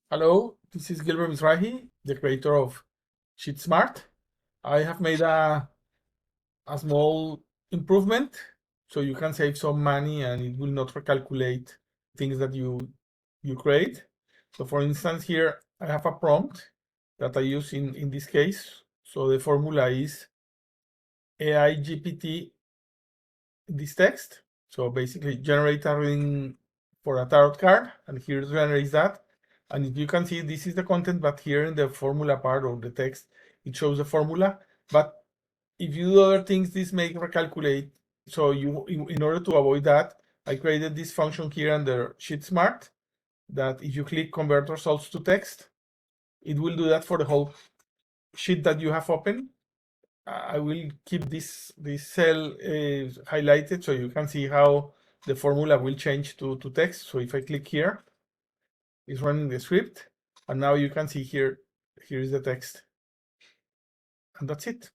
Hello, this is Gilbert Mizrahi, the creator of SheetSmart. I have made a small improvement so you can save some money and it will not recalculate things that you create. So for instance, here I have a prompt that I use in this case. So the formula is AI GPT this text. So basically generate a reading for a tarot card, and here generates that. And if you can see, this is the content, but here in the formula part or the text, it shows the formula. But if you do other things, this may recalculate. So in order to avoid that, I created this function here under SheetSmart that if you click convert results to text, it will do that for the whole sheet that you have open. I will keep this cell highlighted so you can see how the formula will change to text. So if I click here, it's running the script, and now you can see here is the text, and that's it.